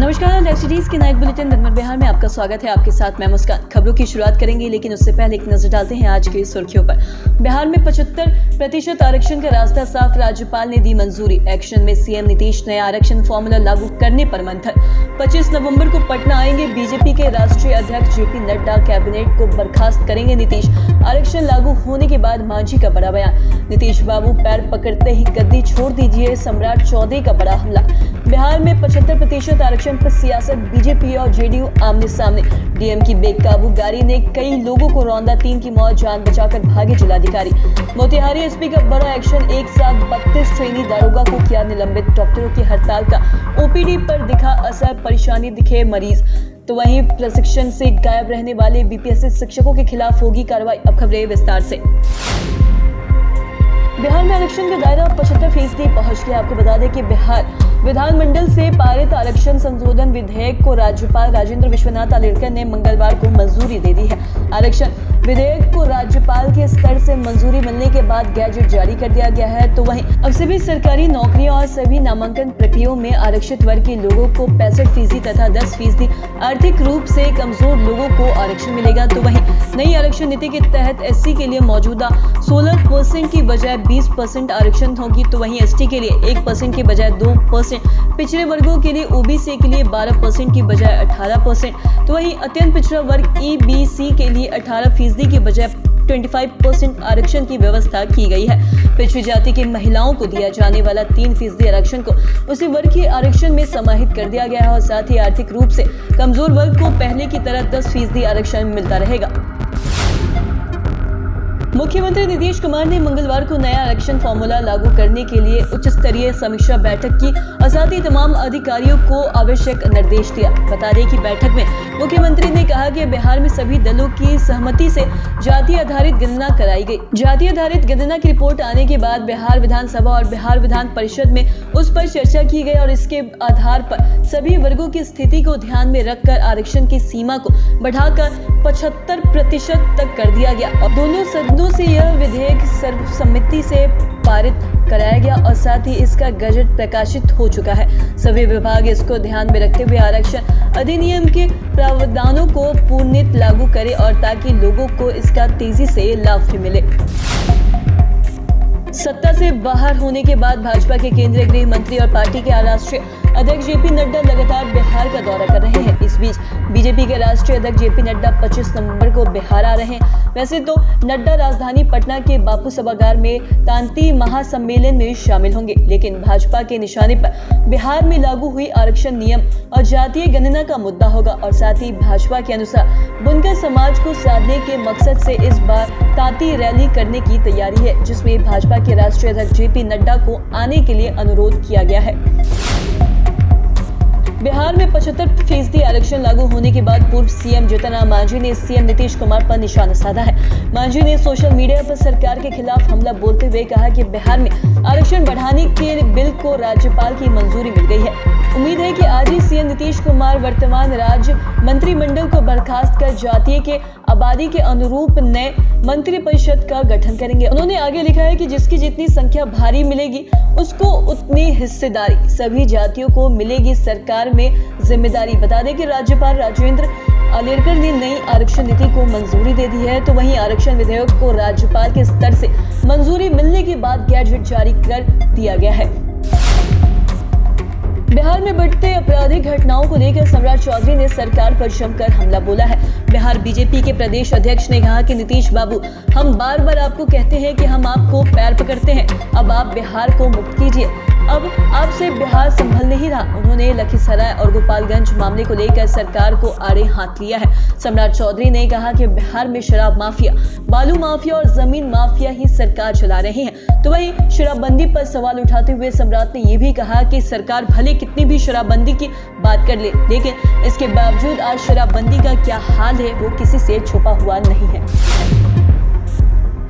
नमस्कार, live cities के night bulletin दिन भर बिहार में आपका स्वागत है। आपके साथ मैं मुस्कान। खबरों की शुरुआत करेंगे, लेकिन उससे पहले एक नजर डालते हैं आज की सुर्खियों पर। बिहार में 75% आरक्षण का रास्ता साफ, राज्यपाल ने दी मंजूरी। एक्शन में सीएम नीतीश, नया आरक्षण फॉर्मूला लागू करने पर मंथन। 25 नवंबर को पटना आएंगे बीजेपी के राष्ट्रीय अध्यक्ष जेपी नड्डा, कैबिनेट को बर्खास्त करेंगे नीतीश। आरक्षण लागू होने के बाद मांझी का बड़ा बयान। नीतीश बाबू पैर पकड़ते ही गद्दी छोड़ दीजिए, सम्राट चौधरी का बड़ा हमला। बिहार में 75% आरक्षण पर सियासत, बीजेपी और जेडीयू आमने सामने। डीएम की बेकाबू गाड़ी ने कई लोगों को रौंदा, 3 की मौत, जान बचाकर भागे जिलाधिकारी। मोतिहारी एसपी का बड़ा एक्शन, एक साथ 32 ट्रेनी दारोगा को किया निलंबित। डॉक्टरों की हड़ताल का ओपीडी पर दिखा असर, परेशानी दिखे मरीज। तो वहीं प्रशिक्षण से गायब रहने वाले बीपीएससी शिक्षकों के खिलाफ होगी कार्रवाई। अब खबरें विस्तार से। बिहार में आरक्षण का दायरा 75% पहुंच गया। आपको बता दें कि बिहार विधानमंडल से पारित आरक्षण संशोधन विधेयक को राज्यपाल राजेंद्र विश्वनाथ आर्लेकर ने मंगलवार को मंजूरी दे दी है। आरक्षण विधेयक को राज्यपाल के स्तर से मंजूरी मिलने के बाद गैजेट जारी कर दिया गया है। तो वहीं अब सभी सरकारी नौकरियों और सभी नामांकन प्रक्रियाओं में आरक्षित वर्ग के लोगों को 65% तथा 10% आर्थिक रूप से कमजोर लोगों को आरक्षण मिलेगा। तो वहीं नई आरक्षण नीति के तहत एससी के लिए मौजूदा 16% की बजाय 20% आरक्षण होगी। तो वहीं एसटी के लिए 1% की बजाय 2%, पिछड़े वर्गों के लिए ओबीसी के लिए 12% की बजाय 18%, तो वहीं अत्यंत पिछड़ा वर्ग ईबीसी के लिए 18% की बजाय 25% आरक्षण की व्यवस्था की गई है। पिछड़ी जाति की महिलाओं को दिया जाने वाला 3% आरक्षण को उसी वर्ग के आरक्षण में समाहित कर दिया गया है और साथ ही आर्थिक रूप से कमजोर वर्ग को पहले की तरह 10% आरक्षण मिलता रहेगा। मुख्यमंत्री नीतीश कुमार ने मंगलवार को नया आरक्षण फॉर्मूला लागू करने के लिए उच्च स्तरीय समीक्षा बैठक की और साथ ही तमाम अधिकारियों को आवश्यक निर्देश दिया। बता दें कि बैठक में मुख्यमंत्री ने कहा कि बिहार में सभी दलों की सहमति से जाति आधारित गणना कराई गई। जाति आधारित गणना की रिपोर्ट आने के बाद बिहार विधानसभा और बिहार विधान परिषद में उस पर चर्चा की गई और इसके आधार पर सभी वर्गों की स्थिति को ध्यान में रखकर आरक्षण की सीमा को बढ़ाकर 75% तक कर दिया गया और दोनों सदनों से यह विधेयक सर्वसम्मति से पारित कराया गया और साथ ही इसका गजट प्रकाशित हो चुका है। सभी विभाग इसको ध्यान में रखते हुए आरक्षण अधिनियम के प्रावधानों को पूर्णतः लागू करें और ताकि लोगों को इसका तेजी से लाभ भी मिले। सत्ता से बाहर होने के बाद भाजपा के केंद्रीय गृह मंत्री और पार्टी के राष्ट्रीय अध्यक्ष जेपी नड्डा लगातार बिहार का दौरा कर रहे हैं। इस बीच बीजेपी के राष्ट्रीय अध्यक्ष जेपी नड्डा 25 नवंबर को बिहार आ रहे हैं। वैसे तो नड्डा राजधानी पटना के बापू सभागार में तांती महासम्मेलन में शामिल होंगे, लेकिन भाजपा के निशाने पर बिहार में लागू हुई आरक्षण नियम और जातीय गणना का मुद्दा होगा और साथ ही भाजपा के अनुसार बुनकर समाज को साधने के मकसद से इस बार तांती रैली करने की तैयारी है, जिसमें भाजपा के राष्ट्रीय अध्यक्ष जेपी नड्डा को आने के लिए अनुरोध किया गया है। बिहार में 75% आरक्षण लागू होने के बाद पूर्व सीएम जीतन राम मांझी ने सीएम नीतीश कुमार पर निशाना साधा है। मांझी ने सोशल मीडिया पर सरकार के खिलाफ हमला बोलते हुए कहा कि बिहार में आरक्षण बढ़ाने के बिल को राज्यपाल की मंजूरी मिल गई है। उम्मीद है कि आज ही सीएम नीतीश कुमार वर्तमान राज्य मंत्रिमंडल को बर्खास्त कर जातीय के आबादी के अनुरूप नए मंत्रिपरिषद का गठन करेंगे। उन्होंने आगे लिखा है कि जिसकी जितनी संख्या भारी मिलेगी उसको उतनी हिस्सेदारी, सभी जातियों को मिलेगी सरकार में जिम्मेदारी। बता दें कि राज्यपाल राजेंद्र आर्लेकर ने नई आरक्षण नीति को मंजूरी दे दी है। तो वहीं आरक्षण विधेयक को राज्यपाल के स्तर से मंजूरी मिलने के बाद गैजेट जारी कर दिया गया है। बिहार में बढ़ते आपराधिक घटनाओं को लेकर सम्राट चौधरी ने सरकार पर जमकर हमला बोला है। बिहार बीजेपी के प्रदेश अध्यक्ष ने कहा कि नीतीश बाबू, हम बार बार आपको कहते हैं कि हम आपको पैर पकड़ते हैं, अब आप बिहार को मुक्त कीजिए, अब आपसे बिहार संभल नहीं रहा। उन्होंने लखीसराय और गोपालगंज मामले को लेकर सरकार को आड़े हाथ लिया है। सम्राट चौधरी ने कहा कि बिहार में शराब माफिया, बालू माफिया और जमीन माफिया ही सरकार चला रहे हैं। तो वहीं शराबबंदी पर सवाल उठाते हुए सम्राट ने यह भी कहा कि सरकार भले कितनी भी शराबबंदी की बात कर ले, लेकिन इसके बावजूद आज शराबबंदी का क्या हाल है वो किसी से छुपा हुआ नहीं है।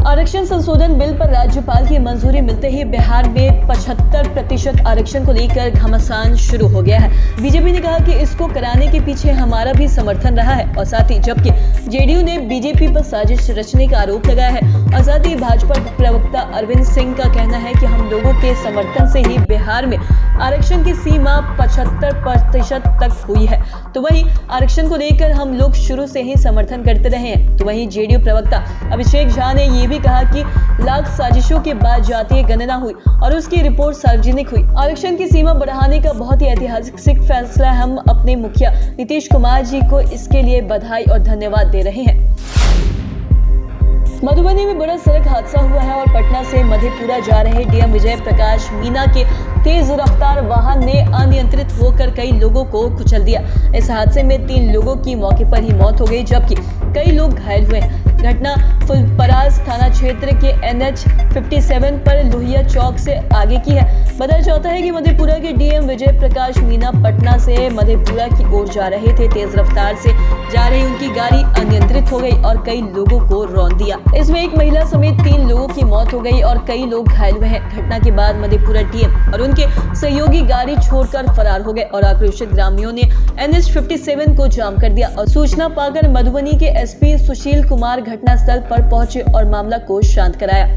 आरक्षण संशोधन बिल पर राज्यपाल की मंजूरी मिलते ही बिहार में 75% आरक्षण को लेकर घमासान शुरू हो गया है। बीजेपी ने कहा कि इसको कराने के पीछे हमारा भी समर्थन रहा है और साथ ही जबकि जेडीयू ने बीजेपी पर साजिश रचने का आरोप लगाया है और साथ ही भाजपा प्रवक्ता अरविंद सिंह का कहना है कि हम लोगों के समर्थन से ही बिहार में आरक्षण की सीमा 75% तक हुई है। तो वहीं आरक्षण को लेकर हम लोग शुरू से ही समर्थन करते रहे हैं। तो वहीं जेडीयू प्रवक्ता अभिषेक झा ने ये भी कहा कि लाख साजिशों के बाद जातीय गणना हुई और उसकी रिपोर्ट सार्वजनिक हुई। आरक्षण की सीमा बढ़ाने का बहुत ही ऐतिहासिक फैसला, हम अपने मुखिया नीतीश कुमार जी को इसके लिए बधाई और धन्यवाद दे रहे हैं। मधुबनी में बड़ा सड़क हादसा हुआ है और पटना से मधेपुरा जा रहे डीएम विजय प्रकाश मीना के तेज रफ्तार वाहन ने अनियंत्रित होकर कई लोगों को कुचल दिया। इस हादसे में 3 लोगों की मौके पर ही मौत हो गई, जबकि कई लोग घायल हुए। घटना फुलपरास थाना क्षेत्र के NH 57 पर लोहिया चौक से आगे की है। बताया जाता है कि मधेपुरा के डीएम विजय प्रकाश मीना पटना से मधेपुरा की ओर जा रहे थे। तेज रफ्तार से जा रही उनकी गाड़ी अनियंत्रित हो गई और कई लोगों को रौंद दिया। इसमें एक महिला समेत 3 लोगों की मौत हो गई और कई लोग घायल हुए हैं। घटना के बाद मधेपुरा डीएम और उनके सहयोगी गाड़ी छोड़कर फरार हो गए और आक्रोशित ग्रामीणों ने NH 57 को जाम कर दिया और सूचना पाकर मधुबनी के एसपी सुशील कुमार घटनास्थल पर पहुंचे और मामला को शांत कराया।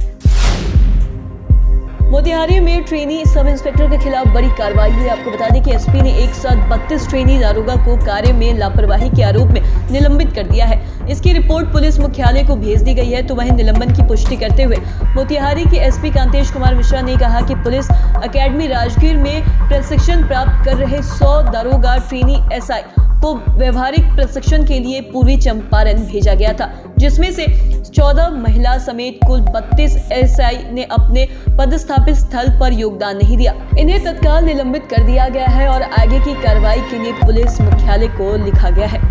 मोतिहारी में ट्रेनी सब इंस्पेक्टर के खिलाफ बड़ी कार्रवाई हुई। आपको बता दें कि एसपी ने एक साथ 32 ट्रेनी दारोगा को कार्य में लापरवाही के आरोप में निलंबित कर दिया है। इसकी रिपोर्ट पुलिस मुख्यालय को भेज दी गई है। तो वहीं निलंबन की पुष्टि करते हुए मोतिहारी के एसपी कांतेश कुमार मिश्रा ने कहा कि पुलिस अकेडमी राजगीर में प्रशिक्षण प्राप्त कर रहे 100 दारोगा ट्रेनी एसआई को व्यवहारिक प्रशिक्षण के लिए पूर्वी चंपारण भेजा गया था, जिसमें से 14 महिला समेत कुल 32 एसआई ने अपने पदस्थापित स्थल पर योगदान नहीं दिया। इन्हें तत्काल निलंबित कर दिया गया है और आगे की कार्रवाई के लिए पुलिस मुख्यालय को लिखा गया है।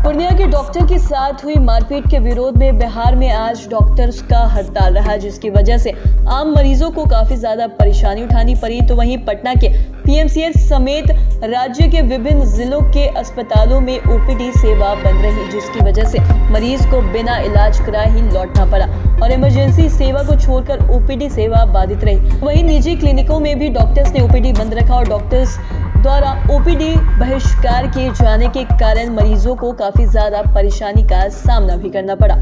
पूर्णिया के डॉक्टर के साथ हुई मारपीट के विरोध में बिहार में आज डॉक्टर्स का हड़ताल रहा, जिसकी वजह से आम मरीजों को काफी ज्यादा परेशानी उठानी पड़ी। तो वहीं पटना के पीएमसीएच समेत राज्य के विभिन्न जिलों के अस्पतालों में ओपीडी सेवा बंद रही, जिसकी वजह से मरीज को बिना इलाज कराए ही लौटना पड़ा और इमरजेंसी सेवा को छोड़कर ओपीडी सेवा बाधित रही। वहीं निजी क्लिनिकों में भी डॉक्टर्स ने ओपीडी बंद रखा और डॉक्टर्स द्वारा ओपीडी बहिष्कार किए जाने के कारण मरीजों को काफी ज्यादा परेशानी का सामना भी करना पड़ा।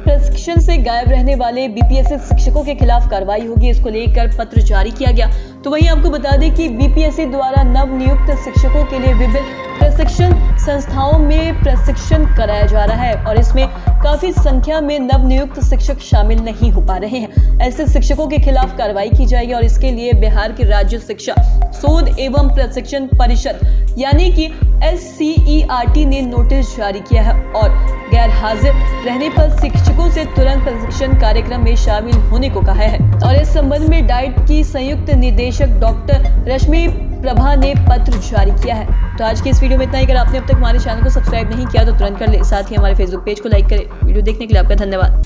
प्रशिक्षण से गायब रहने वाले बीपीएससी शिक्षकों के खिलाफ कार्रवाई होगी, इसको लेकर पत्र जारी किया गया। तो वहीं आपको बता दें कि बीपीएससी द्वारा नव नियुक्त शिक्षकों के लिए विभिन्न प्रशिक्षण संस्थाओं में प्रशिक्षण कराया जा रहा है और इसमें काफी संख्या में नव नियुक्त शिक्षक शामिल नहीं हो पा रहे हैं। ऐसे शिक्षकों के खिलाफ कार्रवाई की जाएगी और इसके लिए बिहार की राज्य शिक्षा शोध एवं प्रशिक्षण परिषद यानी कि SCERT ने नोटिस जारी किया है और गैर हाजिर रहने पर शिक्षकों से तुरंत प्रशिक्षण कार्यक्रम में शामिल होने को कहा है। और इस संबंध में डाइट की संयुक्त निदेशक डॉक्टर रश्मि प्रभा ने पत्र जारी किया है। तो आज की इस वीडियो में इतना ही। अगर आपने अब तक हमारे चैनल को सब्सक्राइब नहीं किया तो तुरंत कर ले, साथ ही हमारे फेसबुक पेज को लाइक करें। वीडियो देखने के लिए आपका धन्यवाद।